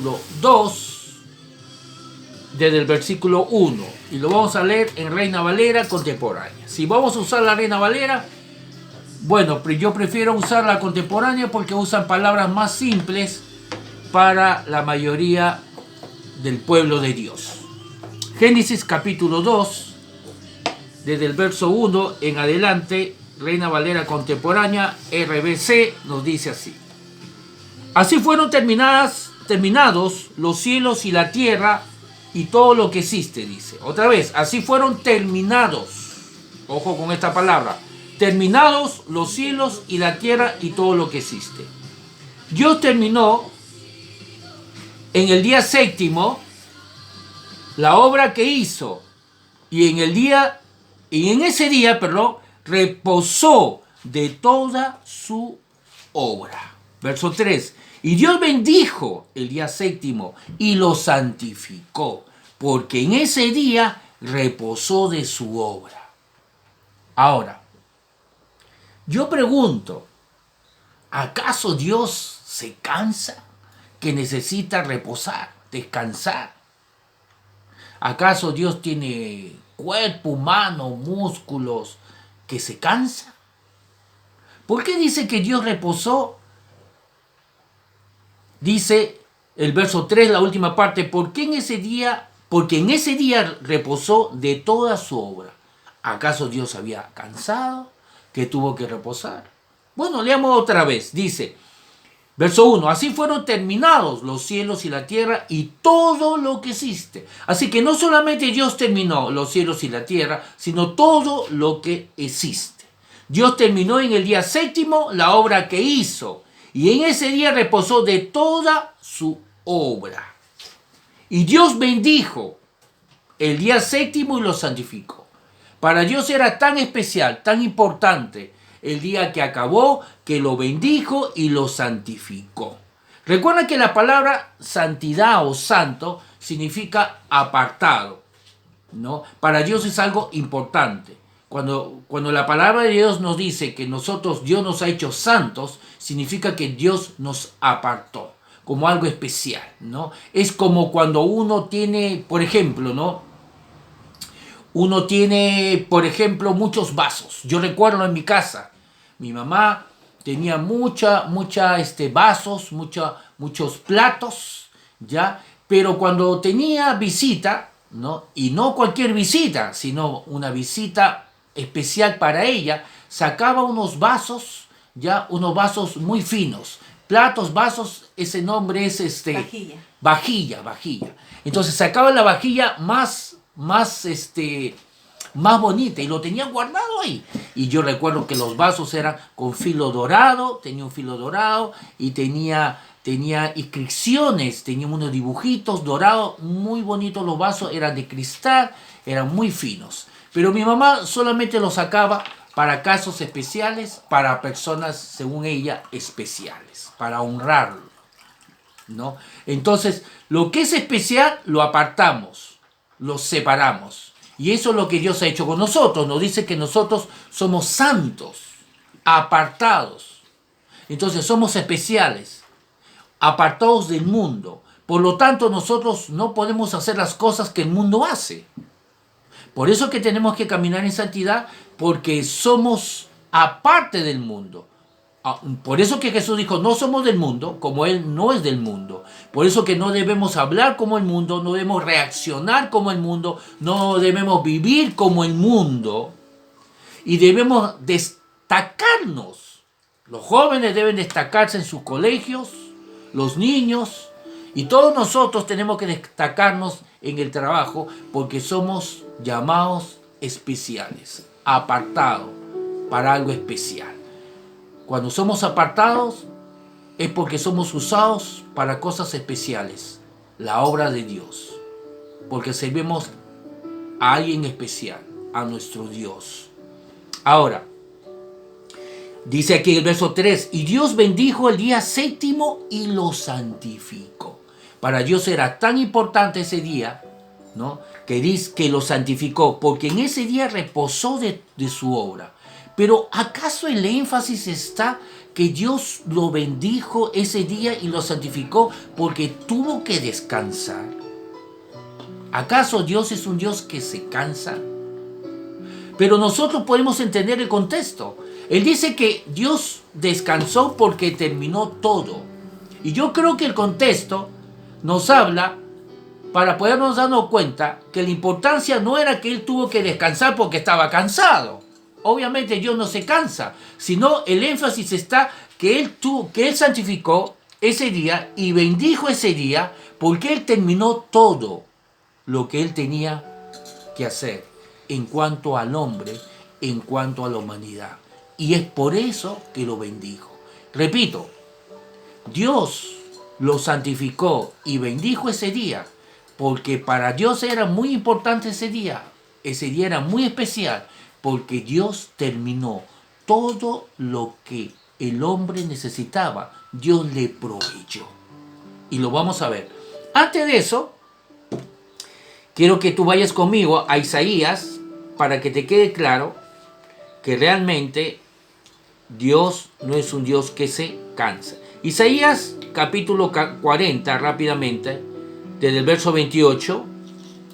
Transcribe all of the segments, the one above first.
capítulo 2, desde el versículo 1. Y lo vamos a leer en Reina Valera contemporánea. Si vamos a usar la Reina Valera, bueno, yo prefiero usar la contemporánea porque usan palabras más simples para la mayoría del pueblo de Dios. Génesis capítulo 2, desde el verso 1 en adelante, Reina Valera contemporánea, RBC, nos dice así. Así fueron terminados los cielos y la tierra y todo lo que existe, dice. Otra vez, así fueron terminados. Ojo con esta palabra. Terminados los cielos y la tierra y todo lo que existe. Dios terminó en el día séptimo la obra que hizo y en ese día, reposó de toda su obra. Verso 3. Y Dios bendijo el día séptimo y lo santificó, porque en ese día reposó de su obra. Ahora, yo pregunto, ¿acaso Dios se cansa que necesita reposar, descansar? ¿Acaso Dios tiene cuerpo humano, músculos, que se cansa? ¿Por qué dice que Dios reposó? Dice el verso 3, la última parte, porque en ese día reposó de toda su obra. ¿Acaso Dios había cansado que tuvo que reposar? Bueno, leamos otra vez. Dice, verso 1, así fueron terminados los cielos y la tierra y todo lo que existe. Así que no solamente Dios terminó los cielos y la tierra, sino todo lo que existe. Dios terminó en el día séptimo la obra que hizo y en ese día reposó de toda su obra. Y Dios bendijo el día séptimo y lo santificó. Para Dios era tan especial, tan importante el día que acabó, que lo bendijo y lo santificó. Recuerda que la palabra santidad o santo significa apartado, ¿no? Para Dios es algo importante. Cuando la palabra de Dios nos dice que Dios nos ha hecho santos, significa que Dios nos apartó como algo especial, ¿no? Es como cuando uno tiene, por ejemplo, ¿no? Uno tiene, por ejemplo, muchos vasos. Yo recuerdo en mi casa, mi mamá tenía vasos, muchos platos, ¿ya? Pero cuando tenía visita, ¿no? Y no cualquier visita, sino una visita especial para ella, sacaba unos vasos, ¿ya? Unos vasos muy finos. Platos, vasos, ese nombre es vajilla. Entonces sacaba la vajilla más bonita y lo tenía guardado ahí. Y yo recuerdo que los vasos eran con filo dorado, tenía un filo dorado y tenía inscripciones, tenía unos dibujitos dorados, muy bonitos los vasos, eran de cristal, eran muy finos. Pero mi mamá solamente los sacaba para casos especiales, para personas, según ella, especiales, para honrarlo, ¿no? Entonces, lo que es especial lo apartamos, lo separamos. Y eso es lo que Dios ha hecho con nosotros. Nos dice que nosotros somos santos, apartados. Entonces, somos especiales, apartados del mundo. Por lo tanto, nosotros no podemos hacer las cosas que el mundo hace. Por eso que tenemos que caminar en santidad, porque somos aparte del mundo. Por eso que Jesús dijo, no somos del mundo, como Él no es del mundo. Por eso que no debemos hablar como el mundo, no debemos reaccionar como el mundo, no debemos vivir como el mundo. Y debemos destacarnos. Los jóvenes deben destacarse en sus colegios, los niños, y todos nosotros tenemos que destacarnos en el trabajo, porque somos llamados especiales, apartados para algo especial. Cuando somos apartados es porque somos usados para cosas especiales, la obra de Dios, porque servimos a alguien especial, a nuestro Dios. Ahora, dice aquí el verso 3, y Dios bendijo el día séptimo y lo santificó. Para Dios era tan importante ese día, ¿no? Que dice que lo santificó, porque en ese día reposó de su obra. Pero ¿acaso el énfasis está que Dios lo bendijo ese día y lo santificó porque tuvo que descansar? ¿Acaso Dios es un Dios que se cansa? Pero nosotros podemos entender el contexto. Él dice que Dios descansó porque terminó todo. Y yo creo que el contexto nos habla para podernos darnos cuenta que la importancia no era que él tuvo que descansar porque estaba cansado. Obviamente Dios no se cansa, sino el énfasis está que él santificó ese día y bendijo ese día porque él terminó todo lo que él tenía que hacer en cuanto al hombre, en cuanto a la humanidad. Y es por eso que lo bendijo. Repito, Dios lo santificó y bendijo ese día porque para Dios era muy importante ese día. Ese día era muy especial porque Dios terminó todo lo que el hombre necesitaba. Dios le proveyó. Y lo vamos a ver. Antes de eso, quiero que tú vayas conmigo a Isaías para que te quede claro que realmente Dios no es un Dios que se cansa. Isaías capítulo 40, rápidamente, desde el verso 28.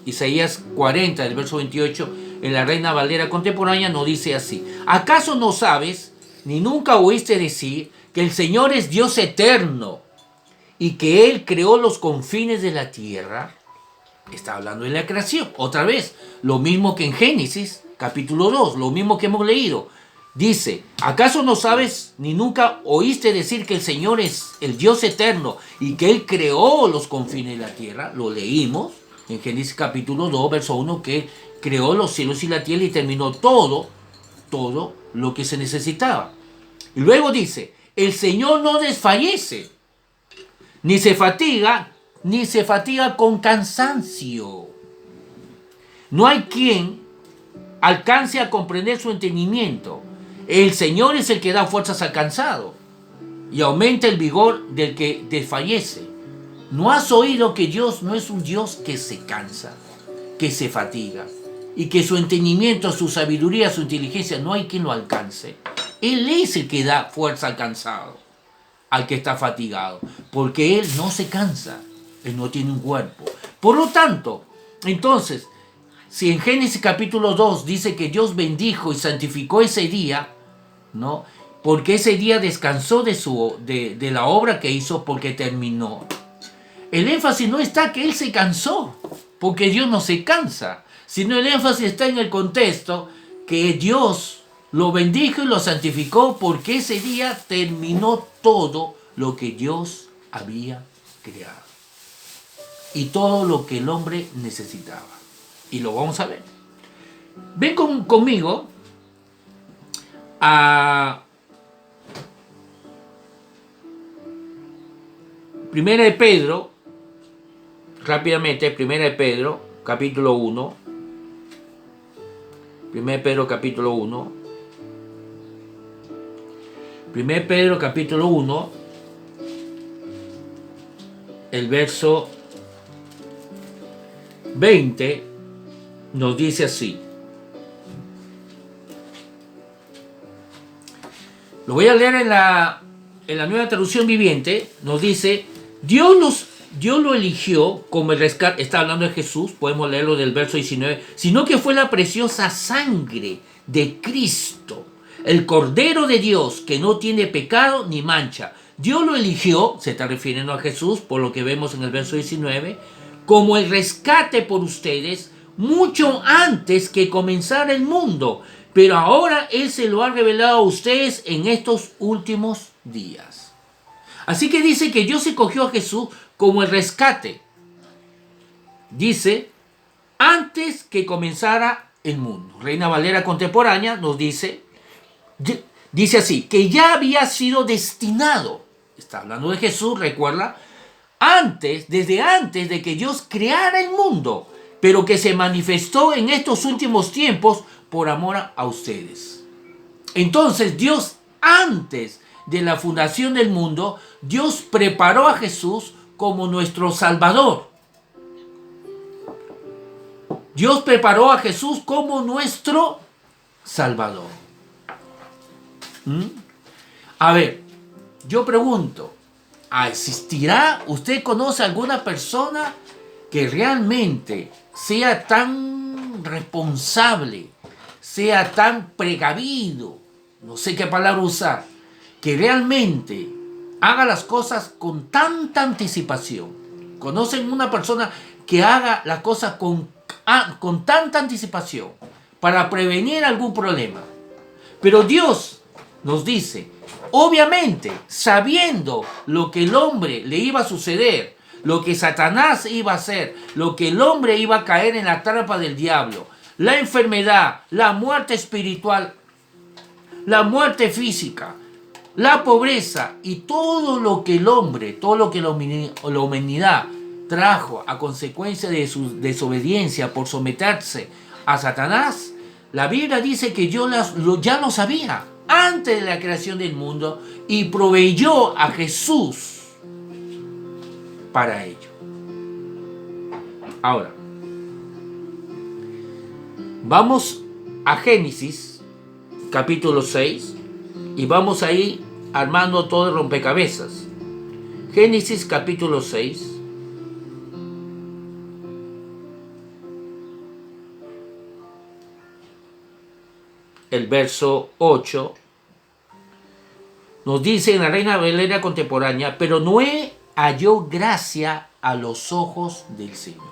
Isaías 40, del verso 28, en la Reina Valera contemporánea, nos dice así: ¿acaso no sabes, ni nunca oíste decir, que el Señor es Dios eterno y que Él creó los confines de la tierra? Está hablando de la creación. Otra vez, lo mismo que en Génesis, capítulo 2, lo mismo que hemos leído. Dice, ¿acaso no sabes ni nunca oíste decir que el Señor es el Dios eterno y que Él creó los confines de la tierra? Lo leímos en Génesis capítulo 2, verso 1, que creó los cielos y la tierra y terminó todo lo que se necesitaba. Y luego dice, el Señor no desfallece, ni se fatiga con cansancio. No hay quien alcance a comprender su entendimiento. El Señor es el que da fuerzas al cansado y aumenta el vigor del que desfallece. ¿No has oído que Dios no es un Dios que se cansa, que se fatiga, y que su entendimiento, su sabiduría, su inteligencia no hay quien lo alcance? Él es el que da fuerza al cansado, al que está fatigado, porque Él no se cansa, Él no tiene un cuerpo. Por lo tanto, entonces, si en Génesis capítulo 2 dice que Dios bendijo y santificó ese día, ¿no? Porque ese día descansó de la obra que hizo porque terminó. El énfasis no está que Él se cansó, porque Dios no se cansa, sino el énfasis está en el contexto que Dios lo bendijo y lo santificó porque ese día terminó todo lo que Dios había creado y todo lo que el hombre necesitaba. Y lo vamos a ver. Ven conmigo a Primera de Pedro, rápidamente, Primera de Pedro, capítulo 1. Primera de Pedro, capítulo 1. Primera de Pedro, capítulo 1, el verso 20, nos dice así. Lo voy a leer en la Nueva Traducción Viviente. Nos dice, Dios lo eligió como el rescate. Está hablando de Jesús, podemos leerlo del verso 19. Sino que fue la preciosa sangre de Cristo, el Cordero de Dios, que no tiene pecado ni mancha. Dios lo eligió, se está refiriendo a Jesús, por lo que vemos en el verso 19, como el rescate por ustedes, mucho antes que comenzara el mundo. Pero ahora Él se lo ha revelado a ustedes en estos últimos días. Así que dice que Dios escogió a Jesús como el rescate. Dice, antes que comenzara el mundo. Reina Valera contemporánea nos dice así, que ya había sido destinado. Está hablando de Jesús, recuerda, desde antes de que Dios creara el mundo, pero que se manifestó en estos últimos tiempos por amor a ustedes. Entonces Dios, antes de la fundación del mundo, Dios preparó a Jesús como nuestro Salvador. Dios preparó a Jesús como nuestro Salvador. A ver, Yo pregunto, ¿existirá? ¿Usted conoce alguna persona que realmente sea tan responsable, sea tan precavido, no sé qué palabra usar, que realmente haga las cosas con tanta anticipación? ¿Conocen una persona que haga las cosas con tanta anticipación para prevenir algún problema? Pero Dios nos dice, obviamente, sabiendo lo que el hombre le iba a suceder, lo que Satanás iba a hacer, lo que el hombre iba a caer en la trampa del diablo, la enfermedad, la muerte espiritual, la muerte física, la pobreza y todo lo que el hombre, todo lo que la humanidad trajo a consecuencia de su desobediencia por someterse a Satanás, la Biblia dice que Dios ya lo sabía antes de la creación del mundo y proveyó a Jesús para ello. Ahora, vamos a Génesis capítulo 6 y vamos a ir armando todo el rompecabezas. Génesis capítulo 6. El verso 8 nos dice en la Reina Valera contemporánea, pero Noé halló gracia a los ojos del Señor.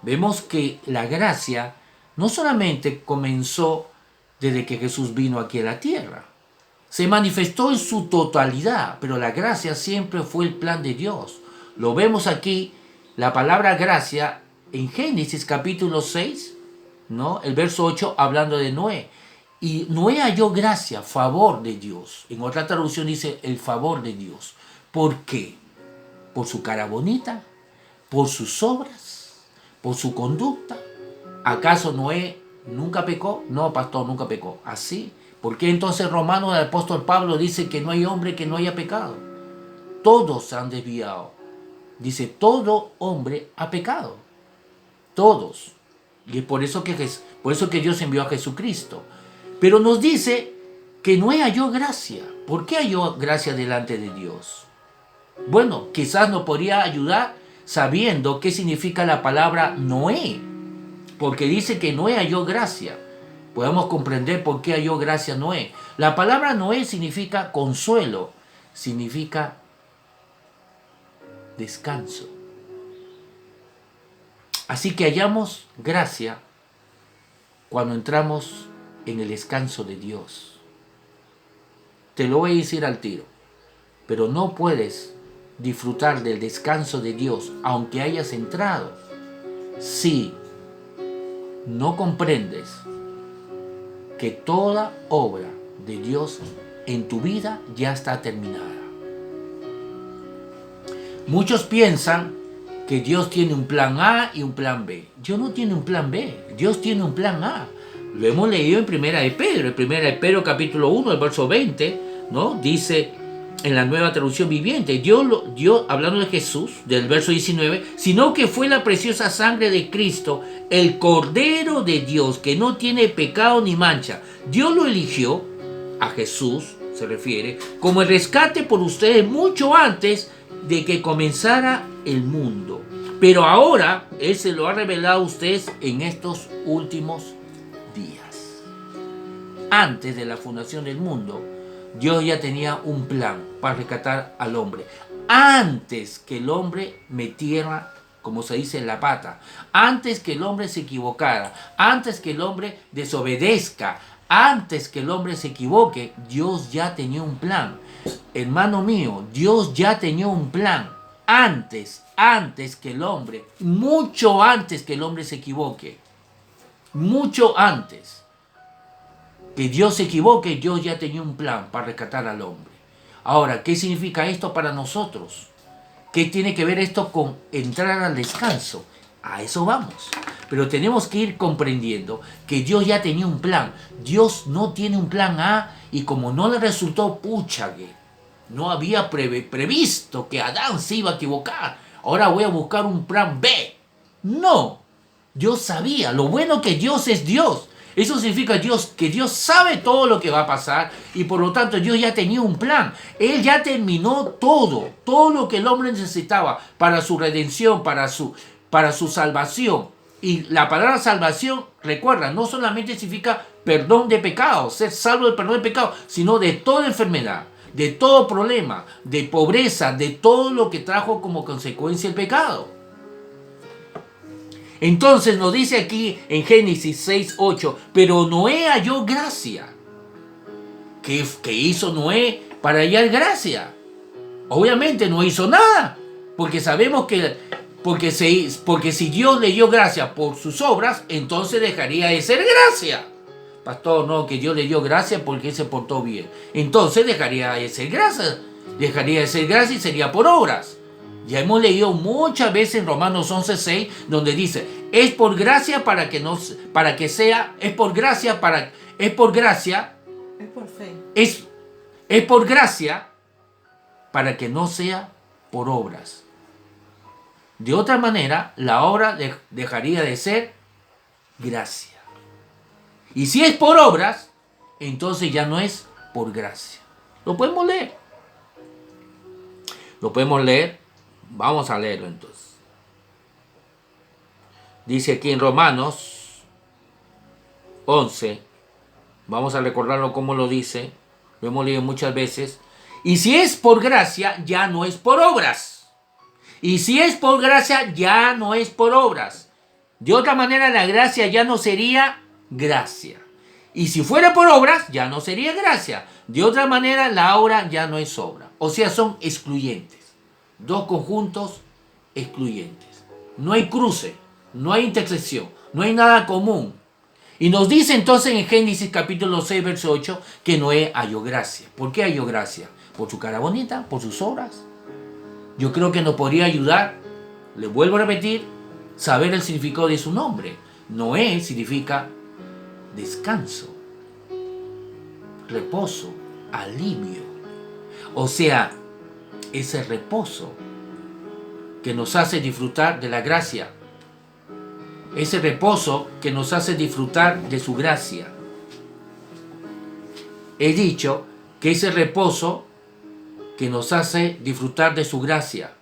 Vemos que la gracia no solamente comenzó desde que Jesús vino aquí a la tierra, se manifestó en su totalidad, pero la gracia siempre fue el plan de Dios. Lo vemos aquí, la palabra gracia en Génesis capítulo 6, ¿no? El verso 8 hablando de Noé. Y Noé halló gracia, favor de Dios. En otra traducción dice el favor de Dios. ¿Por qué? Por su cara bonita, por sus obras, por su conducta. ¿Acaso Noé nunca pecó? No, pastor, nunca pecó. ¿Así? ¿Por qué entonces Romano, el apóstol Pablo, dice que no hay hombre que no haya pecado? Todos se han desviado. Dice, todo hombre ha pecado. Todos. Y es por eso que Dios envió a Jesucristo. Pero nos dice que Noé halló gracia. ¿Por qué halló gracia delante de Dios? Bueno, quizás nos podría ayudar sabiendo qué significa la palabra Noé. Porque dice que Noé halló gracia. Podemos comprender por qué halló gracia Noé. La palabra Noé significa consuelo, significa descanso. Así que hallamos gracia cuando entramos en el descanso de Dios. Te lo voy a decir al tiro, pero no puedes disfrutar del descanso de Dios aunque hayas entrado si no comprendes que toda obra de Dios en tu vida ya está terminada. Muchos piensan que Dios tiene un plan A y un plan B. Dios no tiene un plan B, Dios tiene un plan A. Lo hemos leído en Primera de Pedro, en Primera de Pedro capítulo 1, el verso 20, ¿no? Dice en la Nueva Traducción Viviente, Dios, hablando de Jesús, del verso 19, sino que fue la preciosa sangre de Cristo, el Cordero de Dios, que no tiene pecado ni mancha. Dios lo eligió, a Jesús se refiere, como el rescate por ustedes mucho antes de que comenzara el mundo. Pero ahora Él se lo ha revelado a ustedes en estos últimos días. Antes de la fundación del mundo, Dios ya tenía un plan para rescatar al hombre. Antes que el hombre metiera, como se dice, la pata. Antes que el hombre se equivocara. Antes que el hombre desobedezca. Antes que el hombre se equivoque, Dios ya tenía un plan. Hermano mío, Dios ya tenía un plan. Antes que el hombre, mucho antes que el hombre se equivoque. Mucho antes que Dios se equivoque, Dios ya tenía un plan para rescatar al hombre. Ahora, ¿qué significa esto para nosotros? ¿Qué tiene que ver esto con entrar al descanso? A eso vamos. Pero tenemos que ir comprendiendo que Dios ya tenía un plan. Dios no tiene un plan A y como no le resultó, puchague, no había previsto que Adán se iba a equivocar. Ahora voy a buscar un plan B. No. Dios sabía. Lo bueno que Dios es Dios. Eso significa que Dios sabe todo lo que va a pasar y por lo tanto Dios ya tenía un plan. Él ya terminó todo lo que el hombre necesitaba para su redención, para su salvación. Y la palabra salvación, recuerda, no solamente significa perdón de pecados, ser salvo del perdón de pecados, sino de toda enfermedad, de todo problema, de pobreza, de todo lo que trajo como consecuencia el pecado. Entonces nos dice aquí en Génesis 6:8, pero Noé halló gracia. ¿Qué hizo Noé para hallar gracia? Obviamente no hizo nada, porque sabemos que porque si Dios le dio gracia por sus obras, entonces dejaría de ser gracia. Pastor, no, que Dios le dio gracia porque se portó bien. Entonces dejaría de ser gracia y sería por obras. Ya hemos leído muchas veces en Romanos 11:6, donde dice, es por gracia es por fe. Es por gracia para que no sea por obras. De otra manera, la obra dejaría de ser gracia. Y si es por obras, entonces ya no es por gracia. Lo podemos leer. Vamos a leerlo entonces. Dice aquí en Romanos 11. Vamos a recordarlo como lo dice. Lo hemos leído muchas veces. Y si es por gracia, ya no es por obras. Y si es por gracia, ya no es por obras. De otra manera, la gracia ya no sería gracia. Y si fuera por obras, ya no sería gracia. De otra manera, la obra ya no es obra. O sea, son excluyentes. Dos conjuntos excluyentes. No hay cruce, no hay intersección, no hay nada común. Y nos dice entonces en Génesis capítulo 6, verso 8, que Noé halló gracia. ¿Por qué halló gracia? ¿Por su cara bonita? ¿Por sus obras? Yo creo que nos podría ayudar, le vuelvo a repetir, saber el significado de su nombre. Noé significa descanso, reposo, alivio. O sea, ese reposo que nos hace disfrutar de la gracia. Ese reposo que nos hace disfrutar de su gracia. He dicho que ese reposo que nos hace disfrutar de su gracia.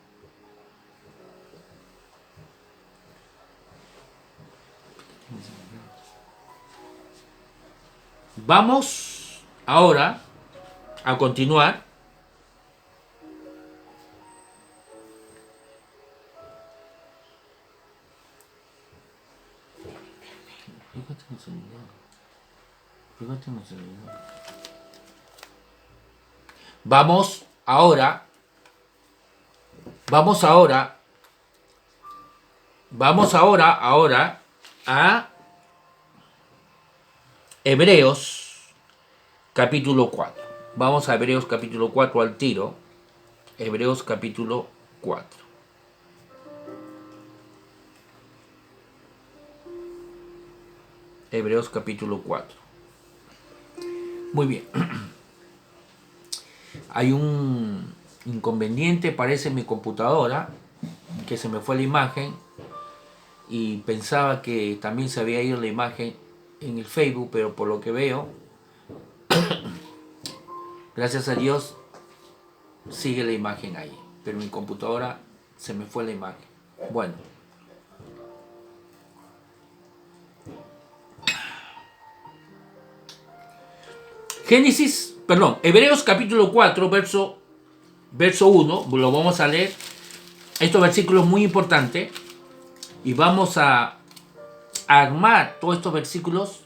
Vamos ahora a continuar. Vamos ahora a Hebreos capítulo 4. Vamos a Hebreos capítulo 4 al tiro. Hebreos capítulo 4. Hebreos capítulo 4. Muy bien. Hay un inconveniente, parece, en mi computadora, que se me fue la imagen y pensaba que también se había ido la imagen en el Facebook, pero por lo que veo, gracias a Dios, sigue la imagen ahí. Pero en mi computadora se me fue la imagen. Bueno. Hebreos capítulo 4, verso 1, lo vamos a leer. Estos versículos muy importantes. Y vamos a armar todos estos versículos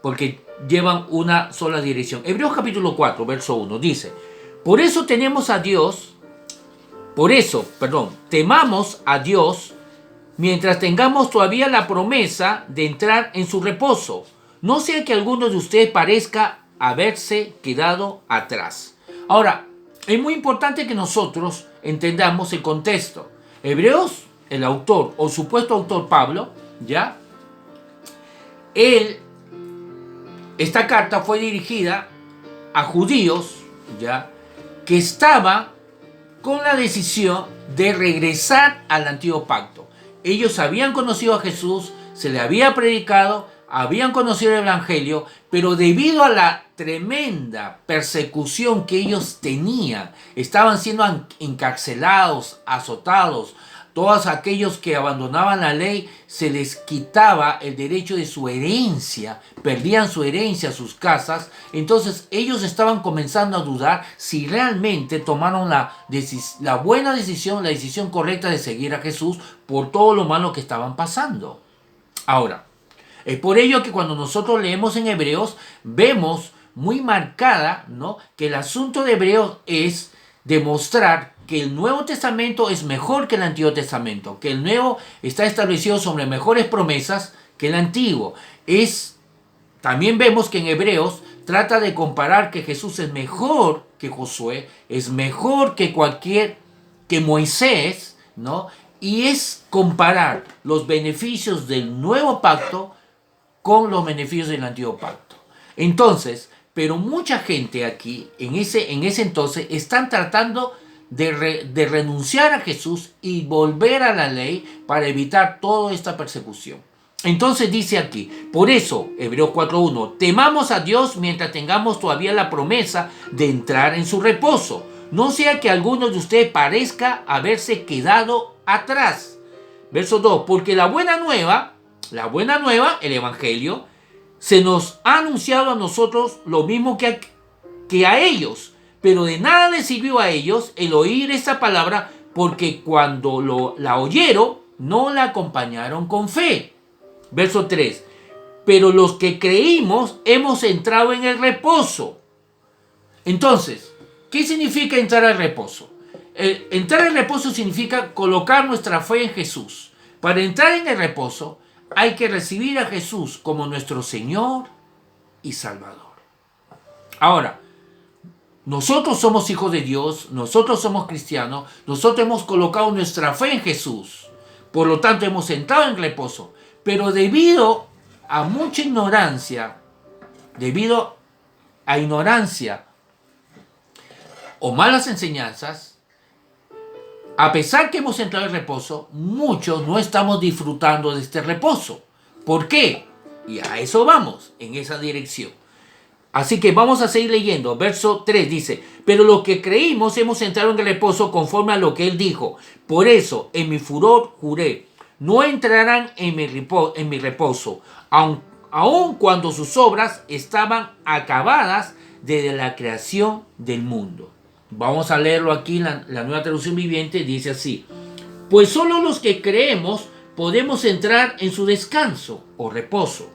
porque llevan una sola dirección. Hebreos capítulo 4, verso 1 dice: temamos a Dios mientras tengamos todavía la promesa de entrar en su reposo. No sea que alguno de ustedes parezca haberse quedado atrás. Ahora, es muy importante que nosotros entendamos el contexto. Hebreos, el autor o supuesto autor Pablo, ¿ya? Esta carta fue dirigida a judíos, ¿ya? Que estaban con la decisión de regresar al antiguo pacto. Ellos habían conocido a Jesús, se le había predicado, habían conocido el Evangelio, pero debido a la tremenda persecución que ellos tenían, estaban siendo encarcelados, azotados. Todos aquellos que abandonaban la ley se les quitaba el derecho de su herencia, perdían su herencia, sus casas. Entonces ellos estaban comenzando a dudar si realmente tomaron la buena decisión, la decisión correcta de seguir a Jesús por todo lo malo que estaban pasando. Ahora, es por ello que cuando nosotros leemos en Hebreos, vemos muy marcada, ¿no?, que el asunto de Hebreos es demostrar que el Nuevo Testamento es mejor que el Antiguo Testamento, que el Nuevo está establecido sobre mejores promesas que el Antiguo. También vemos que en Hebreos trata de comparar que Jesús es mejor que Josué, es mejor que Moisés, ¿no? Y es comparar los beneficios del nuevo pacto con los beneficios del antiguo pacto. Entonces, pero mucha gente aquí, en ese entonces, están tratando de renunciar a Jesús y volver a la ley para evitar toda esta persecución. Entonces dice aquí, por eso, Hebreos 4.1, temamos a Dios mientras tengamos todavía la promesa de entrar en su reposo. No sea que alguno de ustedes parezca haberse quedado atrás. Verso 2, porque la buena nueva, el Evangelio, se nos ha anunciado a nosotros lo mismo que a ellos, pero de nada les sirvió a ellos el oír esta palabra, porque cuando la oyeron, no la acompañaron con fe. Verso 3, pero los que creímos hemos entrado en el reposo. Entonces, ¿qué significa entrar al reposo? Entrar al reposo significa colocar nuestra fe en Jesús. Para entrar en el reposo hay que recibir a Jesús como nuestro Señor y Salvador. Ahora, nosotros somos hijos de Dios, nosotros somos cristianos, nosotros hemos colocado nuestra fe en Jesús. Por lo tanto, hemos entrado en reposo. Pero debido a mucha ignorancia, o malas enseñanzas, a pesar que hemos entrado en reposo, muchos no estamos disfrutando de este reposo. ¿Por qué? Y a eso vamos, en esa dirección. Así que vamos a seguir leyendo. Verso 3 dice, pero los que creímos hemos entrado en el reposo conforme a lo que él dijo. Por eso, en mi furor juré, no entrarán en mi reposo, aun cuando sus obras estaban acabadas desde la creación del mundo. Vamos a leerlo aquí, la Nueva Traducción Viviente dice así, pues solo los que creemos podemos entrar en su descanso o reposo.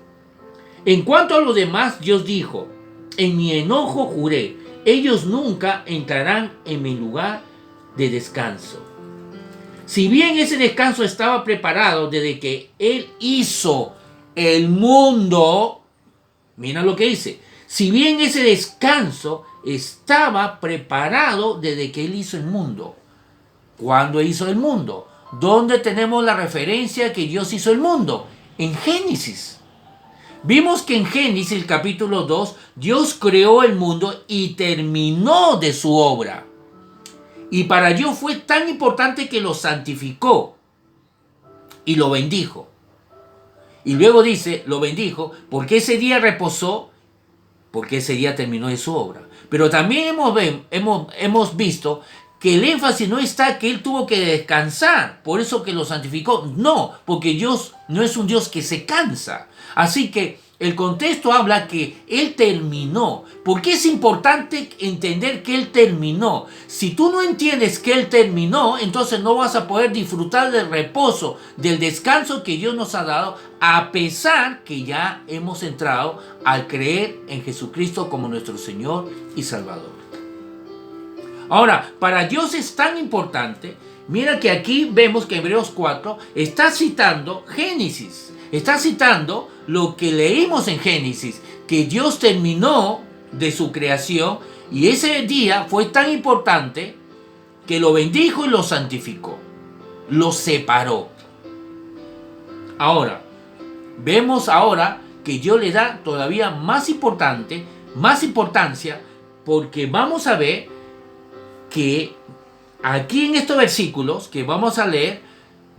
En cuanto a los demás, Dios dijo, en mi enojo juré, ellos nunca entrarán en mi lugar de descanso. Si bien ese descanso estaba preparado desde que Él hizo el mundo, mira lo que dice, si bien ese descanso estaba preparado desde que Él hizo el mundo. ¿Cuándo hizo el mundo? ¿Dónde tenemos la referencia que Dios hizo el mundo? En Génesis. Vimos que en Génesis capítulo 2, Dios creó el mundo y terminó de su obra. Y para Dios fue tan importante que lo santificó y lo bendijo. Y luego dice, lo bendijo porque ese día reposó, porque ese día terminó de su obra. Pero también hemos visto que el énfasis no está que Él tuvo que descansar, por eso que lo santificó. No, porque Dios no es un Dios que se cansa. Así que el contexto habla que Él terminó. ¿Por qué es importante entender que Él terminó? Si tú no entiendes que Él terminó, entonces no vas a poder disfrutar del reposo, del descanso que Dios nos ha dado, a pesar que ya hemos entrado al creer en Jesucristo como nuestro Señor y Salvador. Ahora, para Dios es tan importante, mira que aquí vemos que Hebreos 4 está citando Génesis. Está citando lo que leímos en Génesis, que Dios terminó de su creación y ese día fue tan importante que lo bendijo y lo santificó, lo separó. Ahora, vemos ahora que Dios le da todavía más importancia, porque vamos a ver que aquí en estos versículos que vamos a leer,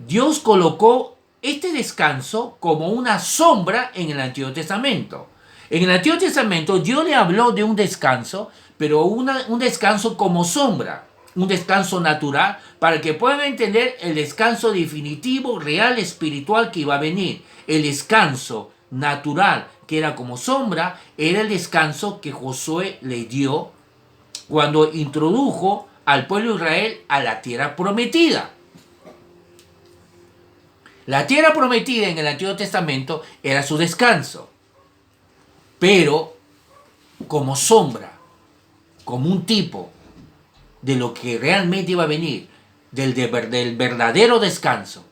Dios colocó este descanso como una sombra en el Antiguo Testamento. En el Antiguo Testamento Dios le habló de un descanso, pero un descanso como sombra, un descanso natural, para que puedan entender el descanso definitivo, real, espiritual que iba a venir. El descanso natural, que era como sombra, era el descanso que Josué le dio cuando introdujo al pueblo de Israel a la tierra prometida. La tierra prometida en el Antiguo Testamento era su descanso, pero como sombra, como un tipo de lo que realmente iba a venir, del verdadero descanso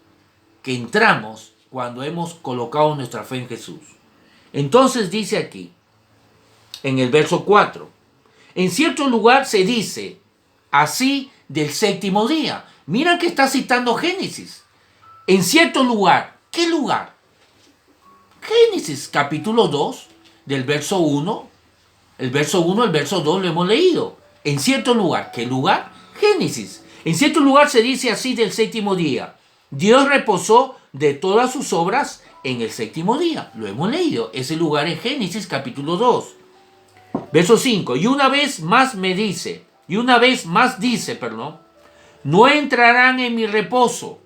que entramos cuando hemos colocado nuestra fe en Jesús. Entonces dice aquí, en el verso 4, en cierto lugar se dice así del séptimo día. Mira que está citando Génesis. En cierto lugar. ¿Qué lugar? Génesis capítulo 2, del verso 1. El verso 1, el verso 2 lo hemos leído. En cierto lugar. ¿Qué lugar? Génesis. En cierto lugar se dice así del séptimo día. Dios reposó de todas sus obras en el séptimo día. Lo hemos leído. Ese lugar es Génesis capítulo 2. Verso 5. Y una vez más dice, no entrarán en mi reposo.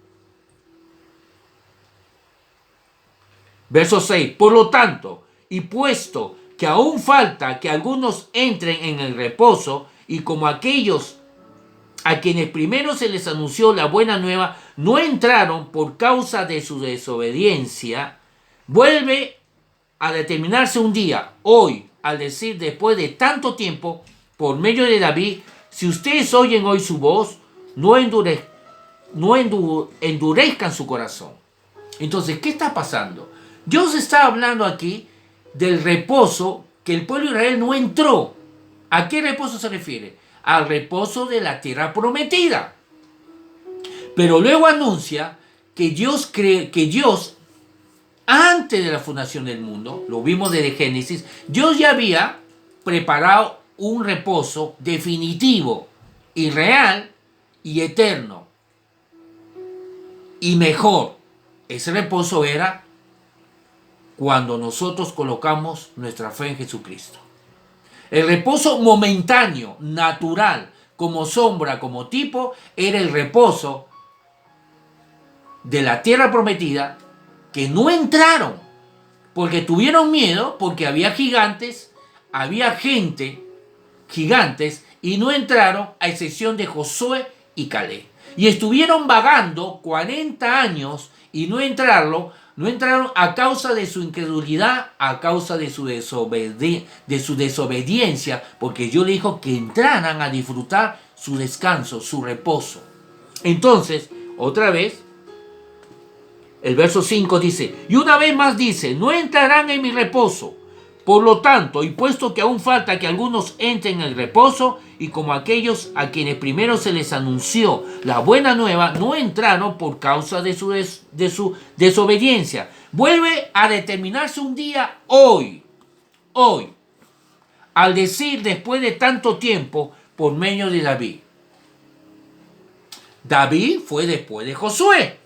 Verso 6. Por lo tanto, y puesto que aún falta que algunos entren en el reposo, y como aquellos a quienes primero se les anunció la buena nueva no entraron por causa de su desobediencia, vuelve a determinarse un día, hoy, al decir después de tanto tiempo, por medio de David, si ustedes oyen hoy su voz, no endurezcan su corazón. Entonces, ¿qué está pasando? Dios está hablando aquí del reposo que el pueblo de Israel no entró. ¿A qué reposo se refiere? Al reposo de la tierra prometida. Pero luego anuncia que Dios antes de la fundación del mundo, lo vimos desde Génesis, Dios ya había preparado un reposo definitivo, y real y eterno. Y mejor, ese reposo era cuando nosotros colocamos nuestra fe en Jesucristo. El reposo momentáneo, natural, como sombra, como tipo, era el reposo de la tierra prometida, que no entraron porque tuvieron miedo, porque había gigantes, había gigantes, y no entraron, a excepción de Josué y Caleb. Y estuvieron vagando 40 años y no entraron a causa de su incredulidad, a causa de su desobediencia, porque Dios le dijo que entraran a disfrutar su descanso, su reposo. Entonces, otra vez, el verso 5 dice, y una vez más dice, no entrarán en mi reposo. Por lo tanto, y puesto que aún falta que algunos entren en el reposo, y como aquellos a quienes primero se les anunció la buena nueva, no entraron por causa de su desobediencia. Vuelve a determinarse un día hoy, al decir después de tanto tiempo, por medio de David. David fue después de Josué.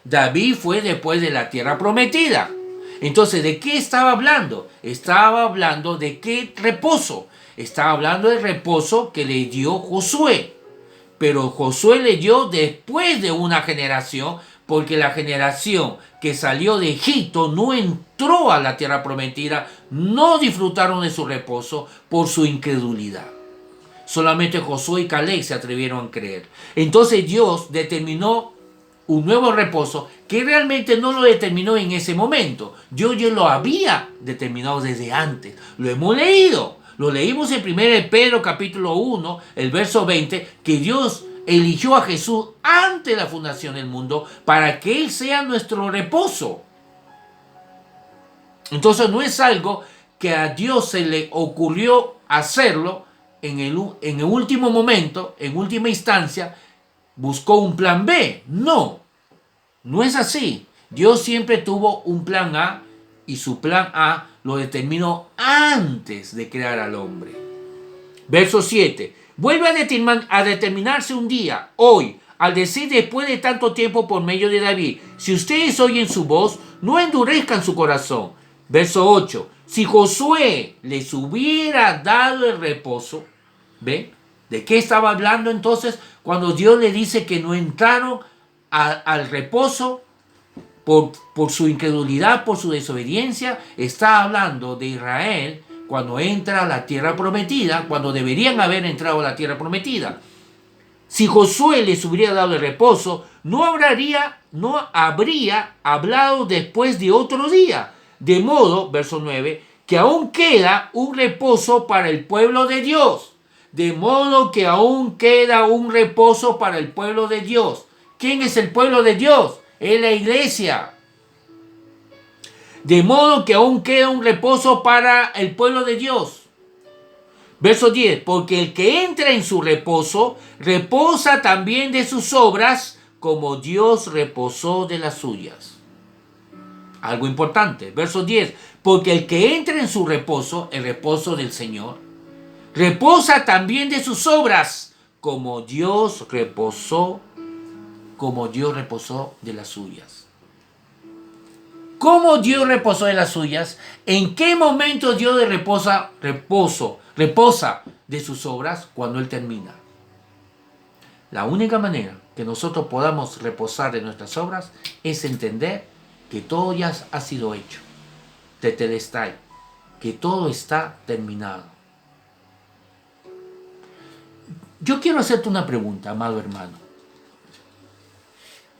David fue después de la tierra prometida. Entonces, ¿de qué estaba hablando? Estaba hablando de qué reposo. Estaba hablando del reposo que le dio Josué. Pero Josué le dio después de una generación, porque la generación que salió de Egipto no entró a la tierra prometida, no disfrutaron de su reposo por su incredulidad. Solamente Josué y Caleb se atrevieron a creer. Entonces Dios determinó un nuevo reposo que realmente no lo determinó en ese momento. Dios ya lo había determinado desde antes. Lo hemos leído. Lo leímos en 1 Pedro capítulo 1, el verso 20, que Dios eligió a Jesús antes de la fundación del mundo para que Él sea nuestro reposo. Entonces no es algo que a Dios se le ocurrió hacerlo en el último momento, en última instancia, buscó un plan B. No es así. Dios siempre tuvo un plan A, y su plan A lo determinó antes de crear al hombre. Verso 7. Vuelve a determinarse un día, hoy, al decir después de tanto tiempo por medio de David, si ustedes oyen su voz, no endurezcan su corazón. Verso 8, si Josué les hubiera dado el reposo, ¿ven? ¿De qué estaba hablando entonces cuando Dios le dice que no entraron al reposo por su incredulidad, por su desobediencia? Está hablando de Israel cuando entra a la tierra prometida, cuando deberían haber entrado a la tierra prometida. Si Josué les hubiera dado el reposo, no habría hablado después de otro día. De modo, verso 9, que aún queda un reposo para el pueblo de Dios. De modo que aún queda un reposo para el pueblo de Dios. ¿Quién es el pueblo de Dios? Es la iglesia. De modo que aún queda un reposo para el pueblo de Dios. Verso 10, porque el que entra en su reposo, reposa también de sus obras, como Dios reposó de las suyas. Algo importante, verso 10, porque el que entra en su reposo, el reposo del Señor, reposa también de sus obras, como Dios reposó de las suyas. ¿Cómo Dios reposó de las suyas? ¿En qué momento Dios reposa de sus obras? Cuando Él termina. La única manera que nosotros podamos reposar de nuestras obras es entender que todo ya ha sido hecho. Tetelestai, que todo está terminado. Yo quiero hacerte una pregunta, amado hermano.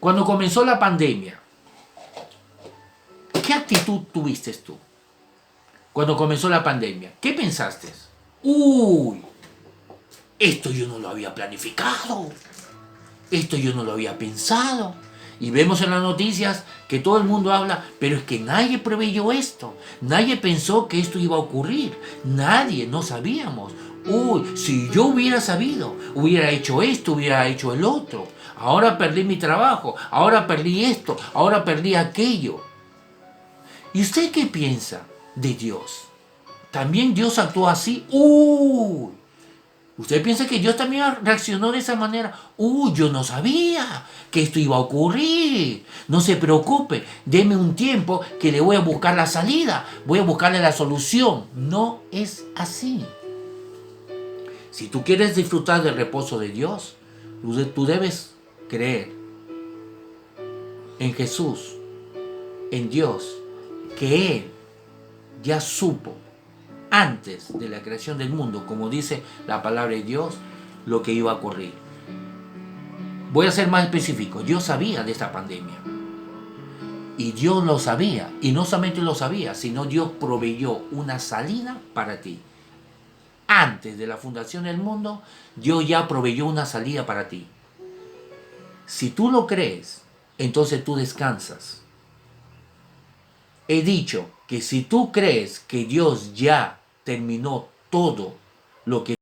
Cuando comenzó la pandemia, ¿qué actitud tuviste tú? Cuando comenzó la pandemia, ¿qué pensaste? Uy, esto yo no lo había planificado. Esto yo no lo había pensado. Y vemos en las noticias que todo el mundo habla, pero es que nadie preveyó esto. Nadie pensó que esto iba a ocurrir. Nadie, no sabíamos. Uy, si yo hubiera sabido, hubiera hecho esto, hubiera hecho el otro. Ahora perdí mi trabajo, ahora perdí esto, ahora perdí aquello. ¿Y usted qué piensa de Dios? ¿También Dios actuó así? ¡Uy! ¿Usted piensa que Dios también reaccionó de esa manera? ¡Uy! Yo no sabía que esto iba a ocurrir. No se preocupe, deme un tiempo que le voy a buscar la salida, voy a buscarle la solución. No es así. Si tú quieres disfrutar del reposo de Dios, tú debes creer en Jesús, en Dios, que Él ya supo antes de la creación del mundo, como dice la palabra de Dios, lo que iba a ocurrir. Voy a ser más específico. Dios sabía de esta pandemia. Y Dios lo sabía. Y no solamente lo sabía, sino Dios proveyó una salida para ti. Antes de la fundación del mundo, Dios ya proveyó una salida para ti. Si tú lo crees, entonces tú descansas. He dicho que si tú crees que Dios ya terminó todo lo que